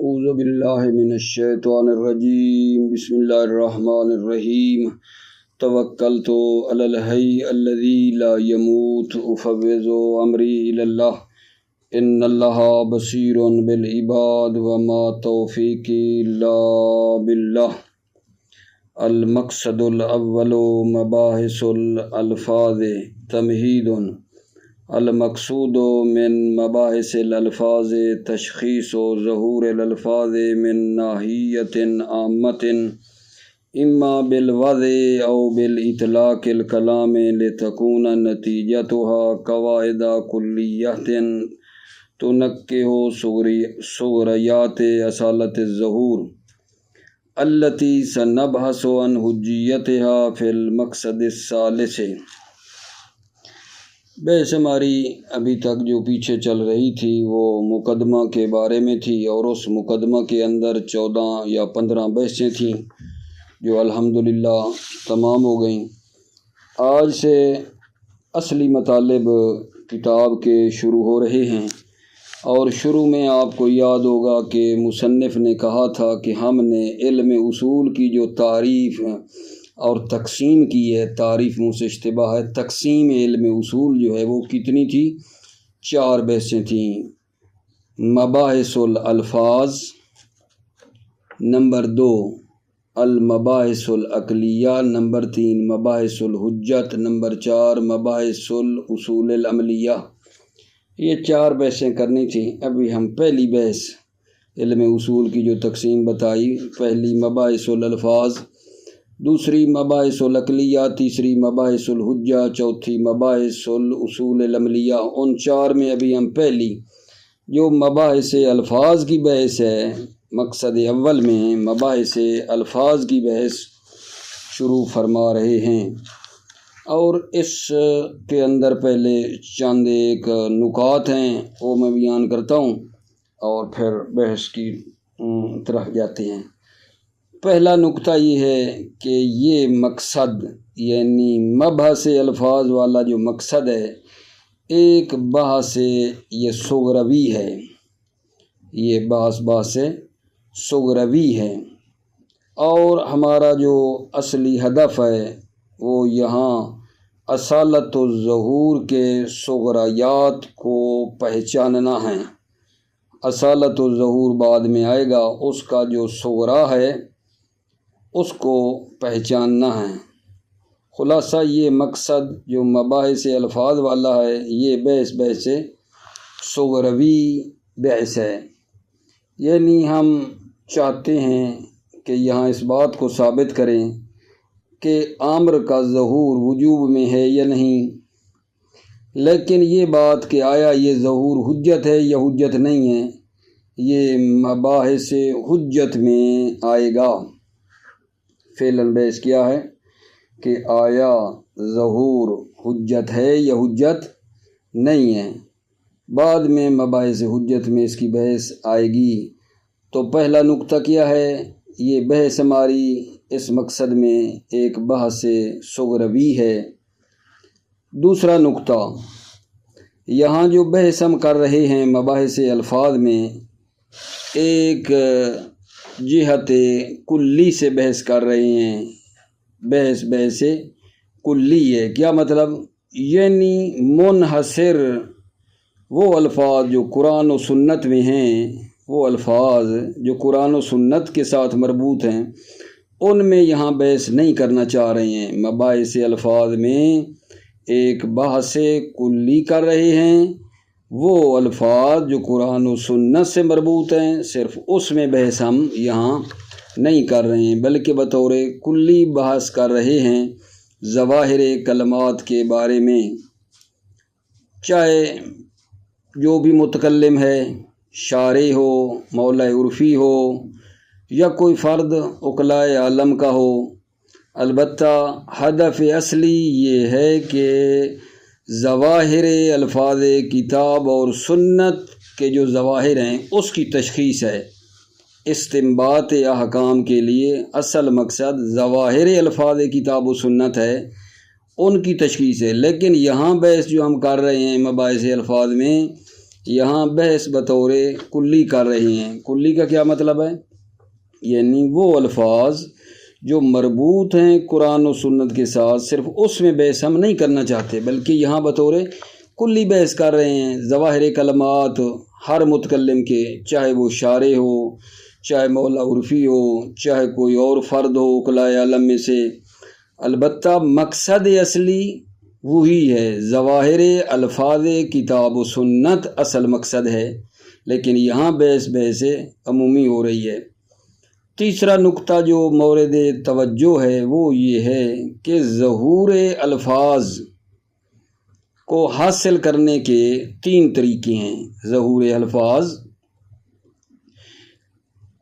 اعوذ باللہ من الشیطان الرجیم بسم اللہ الرحمن الرحیم توکلت علی الحی الذی لا یموت افوض امری الی اللہ ان اللہ بصیر بالعباد وما توفیقی الا باللہ۔ المقصد الاول مباحث الالفاظ تمہید۔ المقصود من مباحث الالفاظ تشخیص ظہور الالفاظ من ناحیت عامت اما بالوضع او بالاطلاق الکلام لتکون نتیجتها قواعد کلیۃ تنکہ صغریات اصالت الظہور التي سنبحث عن حجیتها فی المقصد الثالث۔ بحث ہماری ابھی تک جو پیچھے چل رہی تھی وہ مقدمہ کے بارے میں تھی، اور اس مقدمہ کے اندر 14 یا 15 بحثیں تھیں جو الحمدللہ تمام ہو گئیں۔ آج سے اصلی مطالب کتاب کے شروع ہو رہے ہیں، اور شروع میں آپ کو یاد ہوگا کہ مصنف نے کہا تھا کہ ہم نے علم اصول کی جو تعریف اور تقسیم کی ہے، تعریف منہ سے اشتباہ ہے، تقسیم علم اصول جو ہے وہ کتنی تھی؟ 4 بحثیں تھیں۔ مباحث الالفاظ، نمبر 2 المباحث العقلیہ، نمبر 3 مباحث الحجت، نمبر 4 مباحث الاصول العملیہ۔ یہ 4 بحثیں کرنی تھیں۔ ابھی ہم پہلی بحث علم اصول کی جو تقسیم بتائی، پہلی مباحث الالفاظ، دوسری مباحث العقلیہ، تیسری مباحث الحجہ، چوتھی مباحث الاصول العملیہ، ان 4 میں ابھی ہم پہلی جو مباحث الفاظ کی بحث ہے، مقصد اول میں مباحث الفاظ کی بحث شروع فرما رہے ہیں، اور اس کے اندر پہلے چند ایک نکات ہیں وہ میں بیان کرتا ہوں اور پھر بحث کی طرف جاتے ہیں۔ پہلا نکتہ یہ ہے کہ یہ مقصد یعنی مبحث الفاظ والا جو مقصد ہے، ایک بحث یہ صغروی ہے، یہ بحث صغروی ہے، اور ہمارا جو اصلی ہدف ہے وہ یہاں اصالت الظہور کے صغریات کو پہچاننا ہے۔ اصالت الظہور بعد میں آئے گا، اس کا جو صغرا ہے اس کو پہچاننا ہے۔ خلاصہ یہ مقصد جو مباحث الفاظ والا ہے، یہ بحث صغروی بحث ہے، یعنی ہم چاہتے ہیں کہ یہاں اس بات کو ثابت کریں کہ امر کا ظہور وجوب میں ہے یا نہیں، لیکن یہ بات کہ آیا یہ ظہور حجت ہے یا حجت نہیں ہے، یہ مباحث حجت میں آئے گا۔ فعلاً بحث کیا ہے کہ آیا ظہور حجت ہے یا حجت نہیں ہے، بعد میں مباحث حجت میں اس کی بحث آئے گی۔ تو پہلا نکتہ کیا ہے؟ یہ بحث ہماری اس مقصد میں ایک بحث صغروی ہے۔ دوسرا نکتہ، یہاں جو بحث ہم کر رہے ہیں مباحث الفاظ میں، ایک جہت کلی سے بحث کر رہے ہیں۔ بحث کلی ہے، کیا مطلب؟ یعنی منحصر وہ الفاظ جو قرآن و سنت میں ہیں، وہ الفاظ جو قرآن و سنت کے ساتھ مربوط ہیں، ان میں یہاں بحث نہیں کرنا چاہ رہے ہیں۔ مباحث الفاظ میں ایک بحث کلی کر رہے ہیں، وہ الفاظ جو قرآن و سنت سے مربوط ہیں، صرف اس میں بحث ہم یہاں نہیں کر رہے ہیں، بلکہ بطور کلی بحث کر رہے ہیں ظواہر کلمات کے بارے میں۔ چاہے جو بھی متکلم ہے، شارع ہو، مولا عرفی ہو، یا کوئی فرد عقلائے عالم کا ہو، البتہ ہدف اصلی یہ ہے کہ ظواہر الفاظ کتاب اور سنت کے جو ظواہر ہیں اس کی تشخیص ہے۔ استنباط احکام کے لیے اصل مقصد ظواہر الفاظ کتاب و سنت ہے، ان کی تشخیص ہے۔ لیکن یہاں بحث جو ہم کر رہے ہیں مباحث الفاظ میں، یہاں بحث بطور کلی کر رہے ہیں۔ کلی کا کیا مطلب ہے؟ یعنی وہ الفاظ جو مربوط ہیں قرآن و سنت کے ساتھ، صرف اس میں بحث ہم نہیں کرنا چاہتے، بلکہ یہاں بطور کلی بحث کر رہے ہیں۔ ظواہر کلمات ہر متکلم کے، چاہے وہ شارع ہو، چاہے مولا عرفی ہو، چاہے کوئی اور فرد ہو عقلائے عالم میں سے، البتہ مقصد اصلی وہی ہے۔ ظواہر الفاظ کتاب و سنت اصل مقصد ہے، لیکن یہاں بحث عمومی ہو رہی ہے۔ تیسرا نقطہ جو مورد توجہ ہے وہ یہ ہے کہ ظہور الفاظ کو حاصل کرنے کے 3 طریقے ہیں۔ ظہور الفاظ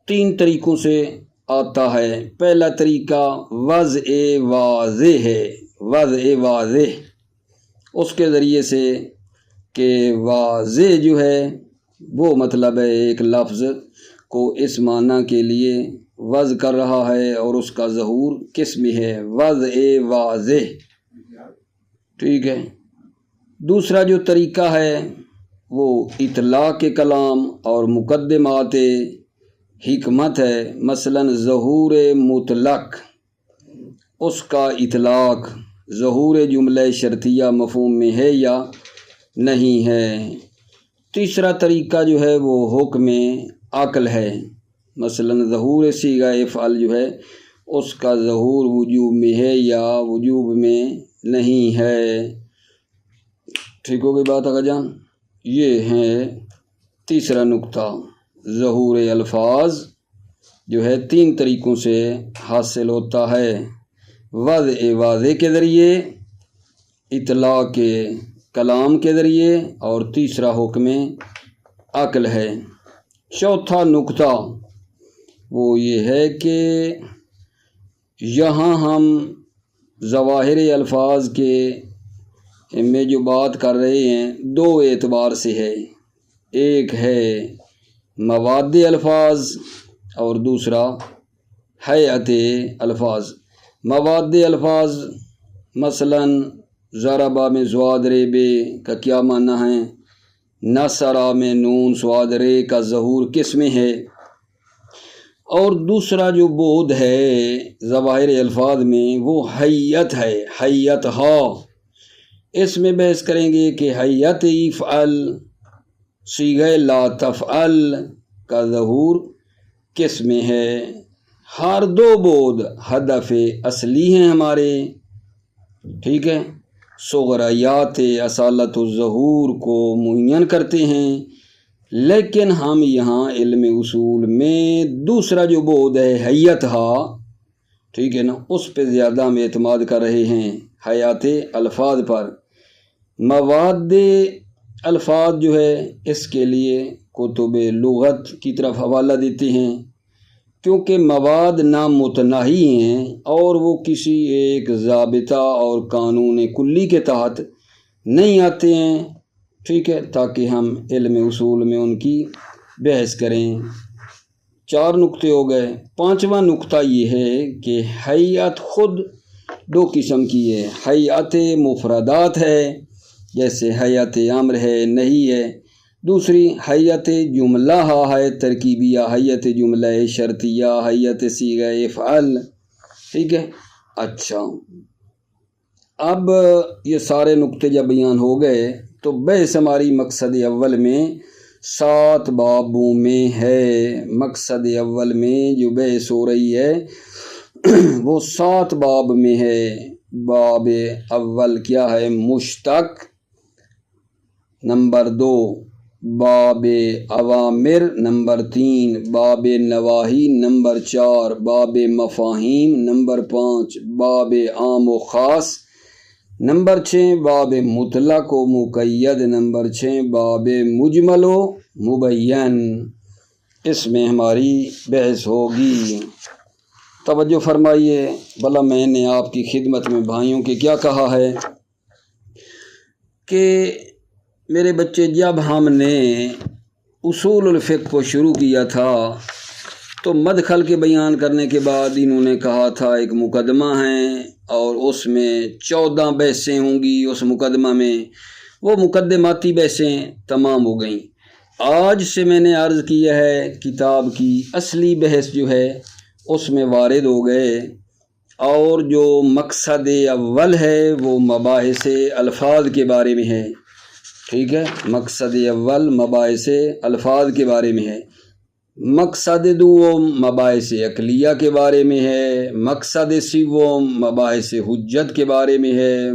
3 طریقوں سے آتا ہے۔ پہلا طریقہ وضع واضح ہے، وضع واضح، اس کے ذریعے سے کہ واضح جو ہے وہ مطلب ہے ایک لفظ کو اس معنی کے لیے وضع کر رہا ہے اور اس کا ظہور کس میں ہے، وضع واضح، ٹھیک ہے۔ دوسرا جو طریقہ ہے وہ اطلاق کلام اور مقدمات حکمت ہے۔ مثلا ظہور مطلق، اس کا اطلاق ظہور جملہ شرطیہ مفہوم میں ہے یا نہیں ہے۔ تیسرا طریقہ جو ہے وہ حکم عقل ہے۔ مثلا ظہور صیغہ افعل جو ہے اس کا ظہور وجوب میں ہے یا وجوب میں نہیں ہے۔ ٹھیک ہو گئی بات آقا جان؟ یہ ہے تیسرا نقطہ۔ ظہور الفاظ جو ہے 3 طریقوں سے حاصل ہوتا ہے، وضع واضح کے ذریعے، اطلاق کلام کے ذریعے، اور تیسرا حکم عقل ہے۔ چوتھا نقطہ وہ یہ ہے کہ یہاں ہم ظواہر الفاظ کے میں جو بات کر رہے ہیں 2 اعتبار سے ہے۔ ایک ہے مواد الفاظ اور دوسرا ہیئت الفاظ۔ مواد الفاظ مثلا ضربہ میں زواد ریبے کا کیا معنی ہے، نصرہ میں نون سواد رے کا ظہور کس میں ہے، اور دوسرا جو بود ہے ظواہر الفاظ میں وہ حیت ہے، حیت ہا۔ اس میں بحث کریں گے کہ حیت افعل صیغہ لا تفعل کا ظہور کس میں ہے۔ ہر 2 بود ہدف اصلی ہیں ہمارے، ٹھیک ہے، صغریات اصالت الظہور کو معین کرتے ہیں، لیکن ہم یہاں علم اصول میں دوسرا جو بود ہے حیت ہا، ٹھیک ہے نا، اس پہ زیادہ ہم اعتماد کر رہے ہیں، حیات الفاظ پر۔ مواد الفاظ جو ہے اس کے لیے کتب لغت کی طرف حوالہ دیتے ہیں، کیونکہ مواد نامتناہی ہیں اور وہ کسی ایک ضابطہ اور قانون کلی کے تحت نہیں آتے ہیں، ٹھیک ہے، تاکہ ہم علم اصول میں ان کی بحث کریں۔ 4 نقطے ہو گئے۔ 5واں نقطہ یہ ہے کہ حیات خود 2 قسم کی ہے۔ حیات مفردات ہے جیسے حیات امر ہے، نہیں ہے۔ دوسری حیات جملہ ہے ترکیبیہ، حیات جملہ شرطیہ، حیات صیغہ افعل، ٹھیک ہے۔ اچھا، اب یہ سارے نقطے جب بیان ہو گئے تو بحث ہماری مقصد اول میں 7 بابوں میں ہے۔ مقصد اول میں جو بحث ہو رہی ہے وہ 7 باب میں ہے۔ باب اول کیا ہے؟ مشتق۔ نمبر 2 باب اوامر، نمبر 3 باب نواہی، نمبر 4 باب مفاہیم، نمبر 5 باب عام و خاص، نمبر 6 باب مطلق و مقید، نمبر 6 باب مجمل و مبین۔ اس میں ہماری بحث ہوگی۔ توجہ فرمائیے، بھلا میں نے آپ کی خدمت میں بھائیوں کے کیا کہا ہے کہ میرے بچے، جب ہم نے اصول الفقہ کو شروع کیا تھا تو مدخل کے بیان کرنے کے بعد انہوں نے کہا تھا ایک مقدمہ ہے اور اس میں 14 بحثیں ہوں گی۔ اس مقدمہ میں وہ مقدماتی بحثیں تمام ہو گئیں۔ آج سے میں نے عرض کیا ہے کتاب کی اصلی بحث جو ہے اس میں وارد ہو گئے، اور جو مقصد اول ہے وہ مباحث الفاظ کے بارے میں ہے، ٹھیک ہے، مقصد اول مباحث الفاظ کے بارے میں ہے، مقصد دوم مباحث عقلیہ کے بارے میں ہے، مقصد سوم مباحث حجت کے بارے میں ہے،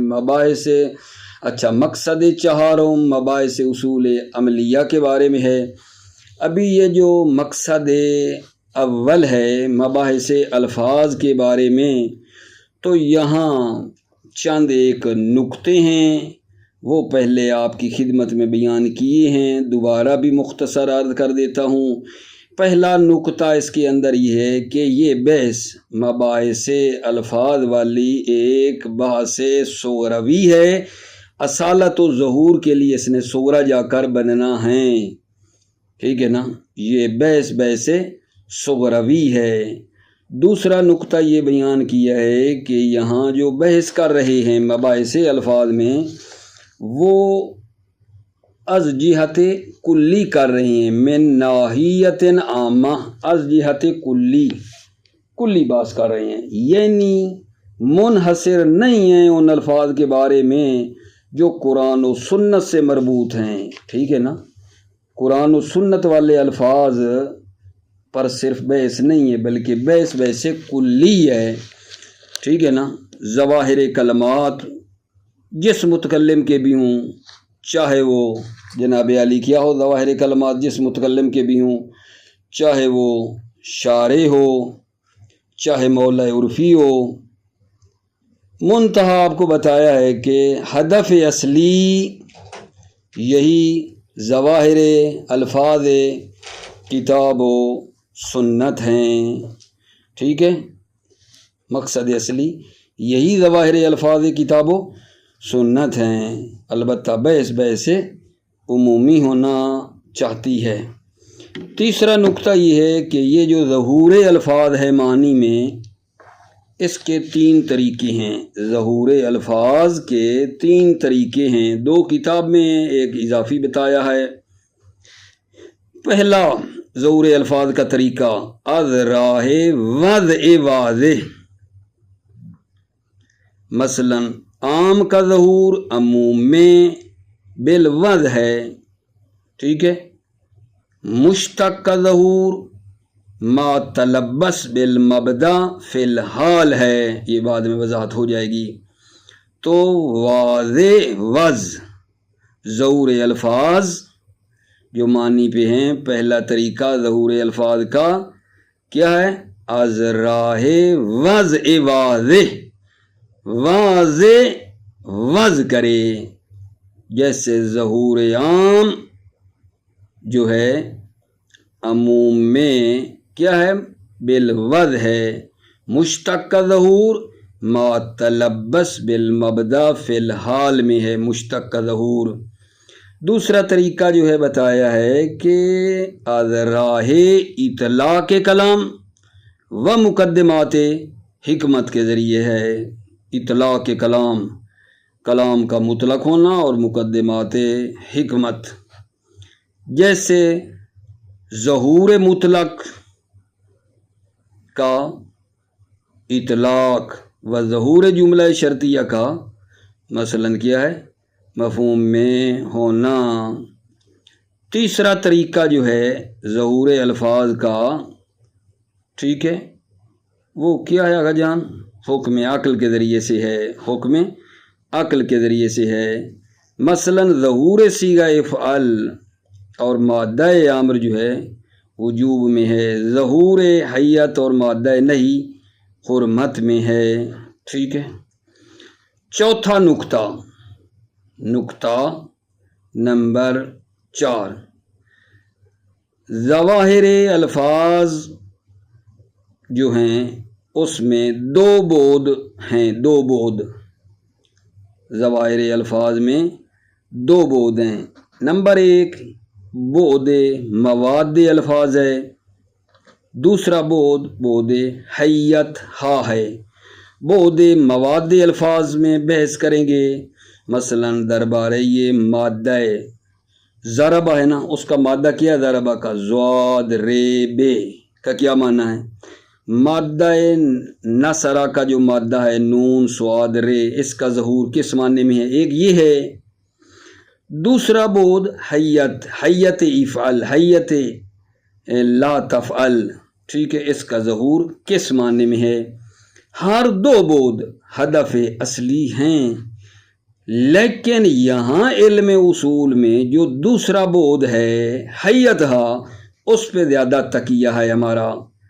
مقصد چہارم مباحث اصول عملیہ کے بارے میں ہے۔ ابھی یہ جو مقصد اول ہے مباحث الفاظ کے بارے میں، تو یہاں چند ایک نکتے ہیں، وہ پہلے آپ کی خدمت میں بیان کیے ہیں، دوبارہ بھی مختصر عرض کر دیتا ہوں۔ پہلا نکتہ اس کے اندر یہ ہے کہ یہ بحث مباحث الفاظ والی ایک بحث صغروی ہے، اصالت و ظہور کے لیے اس نے صغرا جا کر بننا ہے، ٹھیک ہے نا، یہ بحث صغروی ہے۔ دوسرا نکتہ یہ بیان کیا ہے کہ یہاں جو بحث کر رہے ہیں مباحث الفاظ میں، وہ از جہت کلی کر رہے ہیں، من ناحیت عامہ، از جہت کلی بحث کر رہے ہیں، یعنی منحصر نہیں ہیں ان الفاظ کے بارے میں جو قرآن و سنت سے مربوط ہیں، ٹھیک ہے نا، قرآن و سنت والے الفاظ پر صرف بحث نہیں ہے بلکہ بحث کلی ہے، ٹھیک ہے نا۔ ظواہر کلمات جس متکلم کے بھی ہوں، چاہے وہ جناب علی کیا ہو، ظواہر کلمات جس متکلم کے بھی ہوں، چاہے وہ شارع ہو، چاہے مولا عرفی ہو، منتہا آپ کو بتایا ہے کہ ہدف اصلی یہی ظواہر الفاظ کتاب و سنت ہیں، ٹھیک ہے، مقصد اصلی یہی ظواہر الفاظ کتاب و سنت ہیں، البتہ بحث عمومی ہونا چاہتی ہے۔ تیسرا نکتہ یہ ہے کہ یہ جو ظہور الفاظ ہے معنی میں، اس کے 3 طریقے ہیں، ظہور الفاظ کے 3 طریقے ہیں، 2 کتاب میں ایک اضافی بتایا ہے۔ پہلا ظہور الفاظ کا طریقہ از راہ وضع واضح، مثلا عام کا ظہور عموم میں بالوضع ہے، ٹھیک ہے، مشتق کا ظہور ما تلبس بالمبدا فی الحال ہے، یہ بعد میں وضاحت ہو جائے گی۔ تو واضح وضع ظہور الفاظ جو معنی پہ ہیں، پہلا طریقہ ظہور الفاظ کا کیا ہے؟ از راہ وضع واضح وضع کرے، جیسے ظہور عام جو ہے عموم میں کیا ہے؟ بالوضع ہے، مشتق کا ظہور ما تلبس بالمبدا فی الحال میں ہے، مشتق کا ظہور۔ دوسرا طریقہ جو ہے بتایا ہے کہ از راہ اطلاق کلام و مقدمات حکمت کے ذریعے ہے، اطلاق کلام، کلام کا مطلق ہونا اور مقدمات حکمت، جیسے ظہور مطلق کا اطلاق و ظہور جملہ شرطیہ کا مثلاً کیا ہے؟ مفہوم میں ہونا۔ تیسرا طریقہ جو ہے ظہور الفاظ کا، ٹھیک ہے، وہ کیا ہے آقا جان؟ حکم عقل کے ذریعے سے ہے، حکم عقل کے ذریعے سے ہے، مثلاً ظہور صیغہ افعل اور مادہ امر جو ہے وجوب میں ہے، ظہور حیت اور مادہ نہی حرمت میں ہے، ٹھیک ہے۔ چوتھا نکتہ نمبر 4، ظواہر الفاظ جو ہیں اس میں 2 بعد ہیں، 2 بعد، ظواہر الفاظ میں 2 بعد ہیں۔ نمبر 1 بعد مواد الفاظ ہے، دوسرا بعد حیت ہا ہے۔ بعد مواد الفاظ میں بحث کریں گے، مثلا دربارہ مادہ ضربہ ہے نا، اس کا مادہ کیا ہے ضربہ کا؟ ضاد رے بے کا کیا معنی ہے؟ مادہ نصرہ کا جو مادہ ہے نون سواد رے، اس کا ظہور کس معنی میں ہے؟ ایک یہ ہے۔ دوسرا بود حیت، حیت افعل، حیت لا تفعل، ٹھیک ہے، اس کا ظہور کس معنی میں ہے؟ ہر دو بود ہدف اصلی ہیں، لیکن یہاں علم اصول میں جو دوسرا بود ہے حیت ہا، اس پہ زیادہ تکیہ ہے ہمارا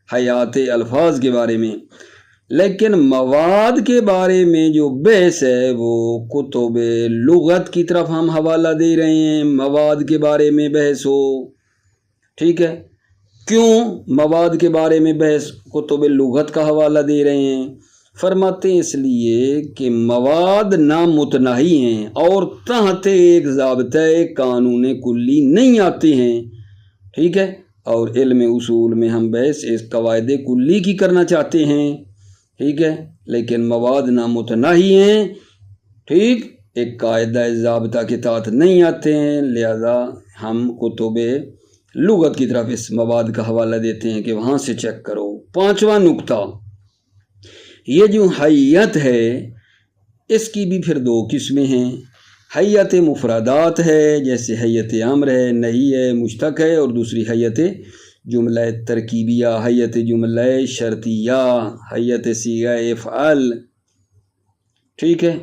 حیات الفاظ کے بارے میں، لیکن مواد کے بارے میں جو بحث ہے وہ کتب لغت کی طرف ہم حوالہ دے رہے ہیں۔ مواد کے بارے میں بحث ہو، ٹھیک ہے، کیوں مواد کے بارے میں بحث کتب لغت کا حوالہ دے رہے ہیں؟ فرماتے ہیں اس لیے کہ مواد نامتناہی ہیں اور تحت ایک ضابطۂ قانون کلی نہیں آتے ہیں، ٹھیک ہے، اور علم اصول میں ہم بحث اس قواعد کلی کی کرنا چاہتے ہیں، ٹھیک ہے، لیکن مواد نامتناہی ہیں، ٹھیک، ایک قاعدہ ضابطہ کے تحت نہیں آتے ہیں، لہذا ہم کتب لغت کی طرف اس مواد کا حوالہ دیتے ہیں کہ وہاں سے چیک کرو۔ پانچواں نقطہ، یہ جو حیت ہے اس کی بھی پھر دو قسمیں ہیں۔ حیت مفردات ہے، جیسے حیت امر ہے، نہی ہے، مشتق ہے، اور دوسری حیت جملہ ترکیبیہ، حیت جملہ شرطیہ، حیت صیغہ افعال، ٹھیک ہے،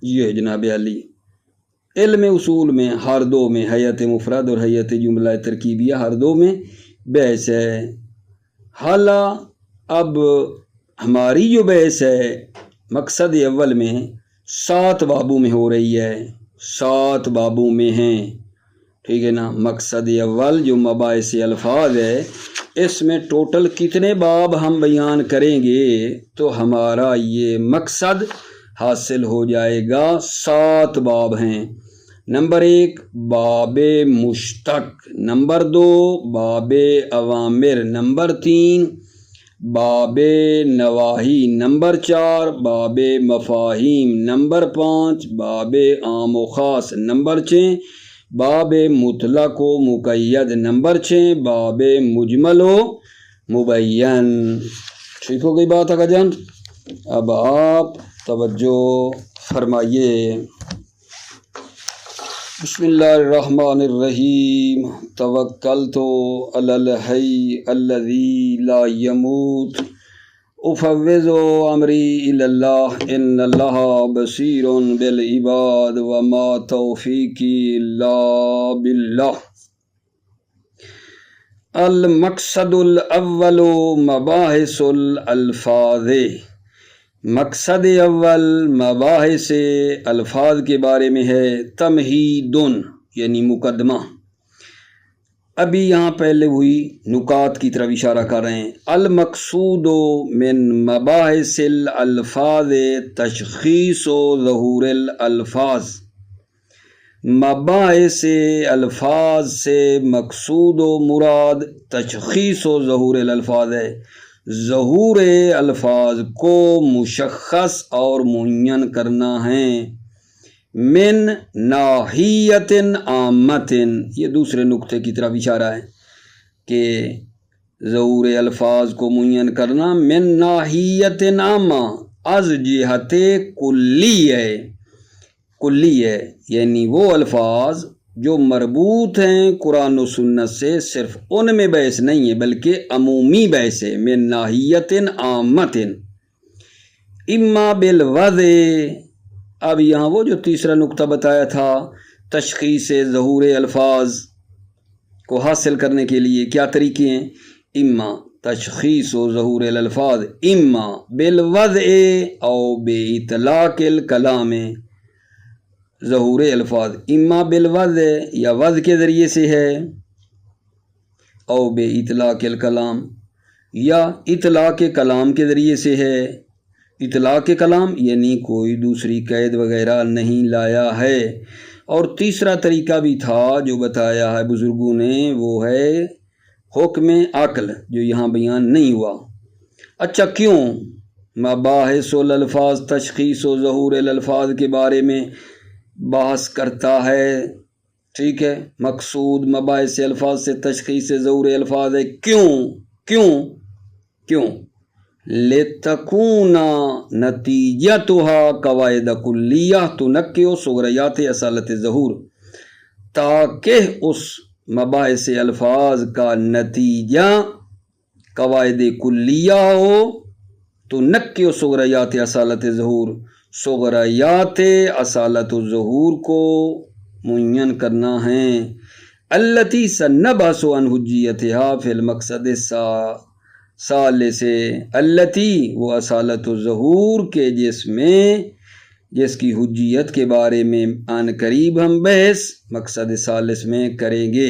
یہ ہے جناب علی۔ علم اصول میں ہر دو میں، حیت مفرد اور حیت جملہ ترکیبیہ، ہر دو میں بحث ہے۔ حالا اب ہماری جو بحث ہے مقصد اول میں 7 بابوں میں ہو رہی ہے، 7 بابوں میں ہیں، ٹھیک ہے نا۔ مقصد اول جو مباحث الفاظ ہے، اس میں ٹوٹل کتنے باب ہم بیان کریں گے تو ہمارا یہ مقصد حاصل ہو جائے گا؟ 7 باب ہیں۔ نمبر 1 باب مشتق، نمبر 2 باب اوامر، نمبر 3 باب نواہی، نمبر 4 باب مفاہیم، نمبر 5 باب عام و خاص، نمبر 6 باب مطلق و مقید، نمبر 6 باب مجمل و مبین۔ ٹھیک ہو گئی بات آقا جان؟ اب آپ توجہ فرمائیے۔ بسم اللہ الرحمن الرحیم، توکلت علی الحی الذی لا یموت، افوض امری الی اللہ، ان اللہ بصیر بالعباد، وما توفیقی الا باللہ۔ المقصد الاول مباحث الالفاظ، مقصد اول مباحث الفاظ کے بارے میں ہے۔ تمہیدن یعنی مقدمہ، ابھی یہاں پہلے ہوئی نکات کی طرف اشارہ کر رہے ہیں۔ المقصود من مباحث الالفاظ تشخیص و ظہور الالفاظ، مباحث الفاظ سے مقصود و مراد تشخیص و ظہور الالفاظ ہے، ظہور الفاظ کو مشخص اور معین کرنا ہے۔ من ناحیت عامت، یہ دوسرے نقطے کی طرف اشارہ ہے کہ ظہور الفاظ کو معین کرنا من ناحیت عامہ، از جہت کلی ہے، کلی ہے یعنی وہ الفاظ جو مربوط ہیں قرآن و سنت سے، صرف ان میں بحث نہیں ہے بلکہ عمومی بحث ہے۔ من ناحیت عامت، اما بالوضع، اب یہاں وہ جو تیسرا نقطہ بتایا تھا، تشخیص ظہور الفاظ کو حاصل کرنے کے لیے کیا طریقے ہیں؟ اما تشخیص و ظہور الالفاظ، اما بالوضع او باطلاق الکلام، ظہور الفاظ اما بالوضع یا وضع کے ذریعے سے ہے، او باطلاق الکلام یا اطلاق کلام کے ذریعے سے ہے۔ اطلاق کلام یعنی کوئی دوسری قید وغیرہ نہیں لایا ہے۔ اور تیسرا طریقہ بھی تھا جو بتایا ہے بزرگوں نے، وہ ہے حکم عقل، جو یہاں بیان نہیں ہوا۔ اچھا کیوں مباحث الالفاظ تشخیص و ظہور الالفاظ کے بارے میں بحث کرتا ہے؟ ٹھیک ہے، مقصود مباحث الفاظ سے تشخیص ظہور الفاظ ہے۔ کیوں لتکون نتیجتها قواعد کلیہ تنقی صغریات اصالت ظہور، تاکہ اس مباحث الفاظ کا نتیجہ قواعد کلیہ ہو، تنقی صغریات اصالت ظہور، صغریات اصالت ظہور کو معین کرنا ہے۔ التی سنبحث عن حجیتها فی المقصد ثالث، التی وہ اصالت ظہور کے جس کی حجیت کے بارے میں عن قریب ہم بحث مقصد ثالث میں کریں گے۔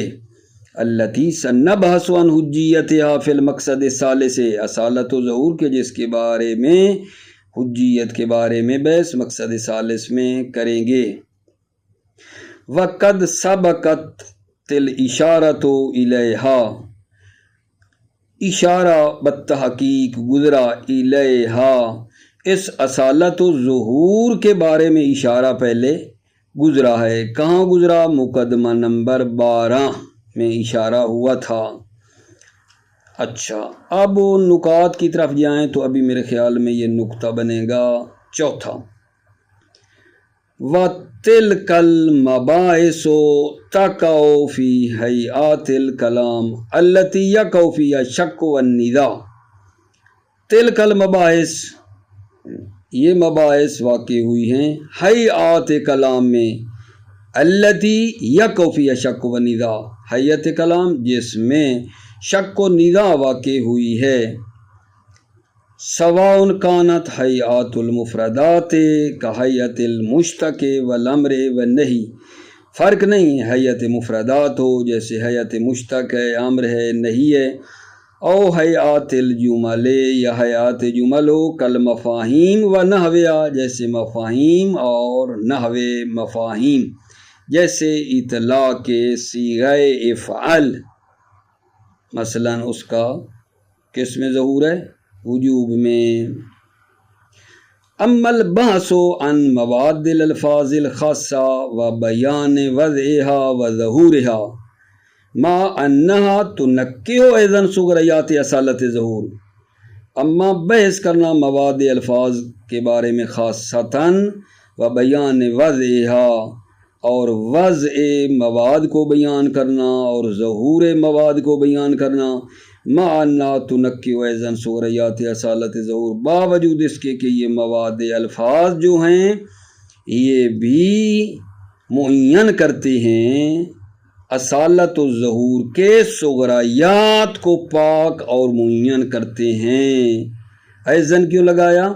التی سنبحث عن حجیتها فی المقصد ثالث، اصالت ظہور کے جس کے بارے میں حجیت کے بارے میں بحث مقصد ثالث میں کریں گے۔ وقد سبقت الاشارۃ الیہا، اشارہ بالتحقیق گزرا، الیہا اس اصالت ظہور کے بارے میں اشارہ پہلے گزرا ہے۔ کہاں گزرا؟ مقدمہ نمبر 12 میں اشارہ ہوا تھا۔ اچھا، اب نکات کی طرف جائیں تو ابھی میرے خیال میں یہ نقطہ بنے گا چوتھا۔ وَتِلْكَ الْمَبَاحِثُ تَقَعُ فِي هَيْئَاتِ الْكَلَامِ الَّتِي يَقَعُ فِيهَا الشَّكُّ وَالنِّدَاءُ، تِلْكَ الْمَبَاحِث یہ مباحث واقع ہوئی ہیں ہیئات کلام میں، الَّتِي يَقَعُ فِيهَا الشَّكُّ وَالنِّدَاءُ، ہیئت کلام جس میں شک و ندا واقع ہوئی ہے۔ سواء کانت ہیئات المفردات کہیئت المشتق والامر والنہی، فرق نہیں ہے، ہیئت مفردات ہو جیسے ہیئت مشتق ہے، امر ہے، نہی ہے، او ہیئات الجمل یا ہیئات جمل ہو، کل مفاہیم و نحویہ جیسے مفاہیم اور نحو مفاہیم، جیسے اطلاق صیغہ افعل، مثلا اس کا کس میں ظہور ہے؟ وجوب میں۔ اما البحث عن مواد الالفاظ الخاصہ و بیان وضعها و ظہورها مع انها تنقع ايضا صغریات اصالت ظہور، اما بحث کرنا مواد الفاظ کے بارے میں خاصتاً و بیان وضعها اور وضع مواد کو بیان کرنا اور ظہور مواد کو بیان کرنا، مع انها تنقع ايضا صغریات اصالت ظہور، باوجود اس کے کہ یہ مواد الفاظ جو ہیں یہ بھی معین کرتے ہیں اصالت الظہور کے صغریات کو پاک اور معین کرتے ہیں۔ ایزن کیوں لگایا؟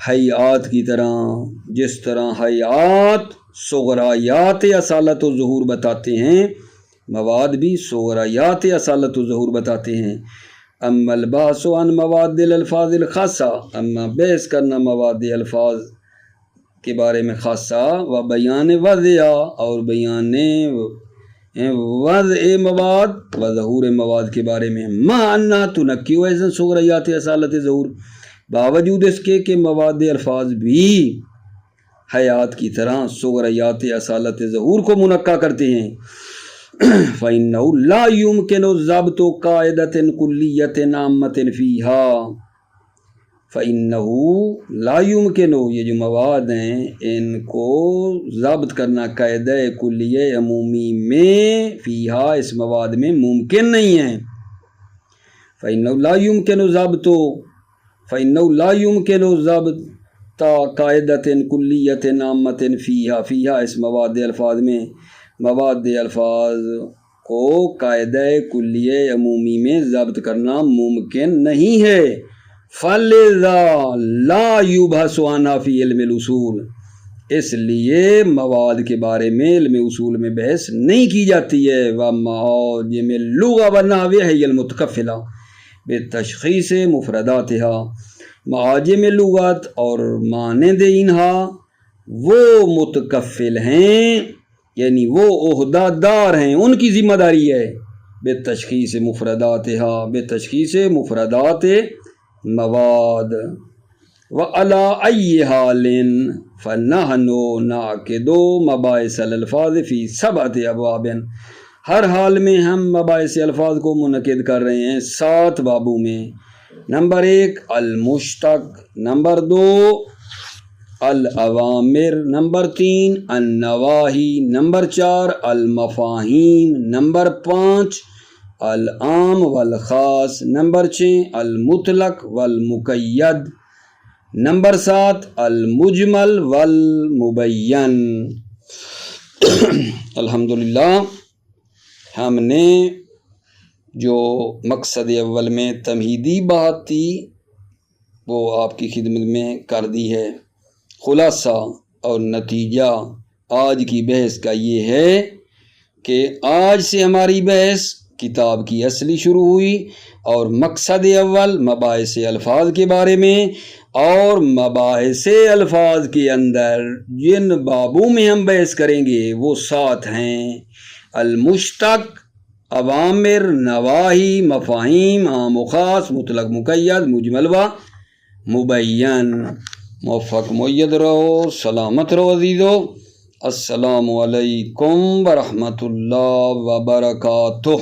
ہیئات کی طرح، جس طرح ہیئات صغریات اصالت الظہور بتاتے ہیں، مواد بھی صغریات اصالت الظہور بتاتے ہیں۔ اما البحث عن مواد الالفاظ الخاصہ، اما بحث کرنا مواد الفاظ کے بارے میں خاصہ، و بیان وضع اور بیان وضع مواد و ظہور مواد کے بارے میں، مع انہا تنقع ایضا صغریات اصالت ظہور، باوجود اس کے کہ مواد الفاظ بھی حیات کی طرح صغریات اصالت ظہور کو منقع کرتے ہیں۔ فَإِنَّهُ لَا يُمْكِنُ ضَبْطُ قَاعِدَةٍ كُلِّيَّةٍ عَامَّةٍ فِيهَا، فَإِنَّهُ لَا يُمْكِنُ یہ جو مواد ہیں ان کو ضبط کرنا قاعدہ کلیہ عمومی میں، فیہا اس مواد میں ممکن نہیں ہے۔ فَإِنَّهُ لَا يُمْكِنُ ضَبْطُ فَإِنَّهُ لَا يُمْكِنُ ضَبْطُ قاعدۃ کلیۃ عامۃ فیہا، فیہا اس مواد الفاظ میں، مواد الفاظ کو قاعدہ کلیہ عمومی میں ضبط کرنا ممکن نہیں ہے۔ فَلِذَا لَا يُبْحَثُ عَنْهَا فِي عِلْمِ الْأُصُولِ، اس لیے مواد کے بارے میں علم اصول میں بحث نہیں کی جاتی ہے۔ وَمَعَاجِمِ اللُّغَةِ وَالنَّحْوِ هِيَ الْمُتَكَفِّلَةُ بِتَشْخِيصِ مُفْرَدَاتِهَا، معاجم لغت اور مانند انہا وہ متکفل ہیں، یعنی وہ عہدہ دار ہیں، ان کی ذمہ داری ہے، بتشخیص مفرداتها، بتشخیص مفردات مواد۔ وعلی ای حال فنحن نعقد مباحث الالفاظ فی سبعۃ ابواب، ہر حال میں ہم مباحث الفاظ کو منعقد کر رہے ہیں 7 بابوں میں۔ نمبر 1 المشتق، نمبر 2 الاوامر، نمبر 3 النواہی، نمبر 4 المفاہیم، نمبر 5 العام والخاص، نمبر 6 المطلق والمقید، نمبر 7 المجمل والمبین۔ الحمدللہ ہم نے جو مقصد اول میں تمہیدی بات تھی وہ آپ کی خدمت میں کر دی ہے۔ خلاصہ اور نتیجہ آج کی بحث کا یہ ہے کہ آج سے ہماری بحث کتاب کی اصلی شروع ہوئی، اور مقصد اول مباحث الفاظ کے بارے میں، اور مباحث الفاظ کے اندر جن بابوں میں ہم بحث کریں گے وہ 7 ہیں: المشتق، اوامر، نواہی، مفاہیم، عام و خاص، مطلق مقید، مجمل و مبین۔ موفق مؤید رہو، سلامت رہو عزیزو۔ السلام علیکم ورحمۃ اللہ وبرکاتہ۔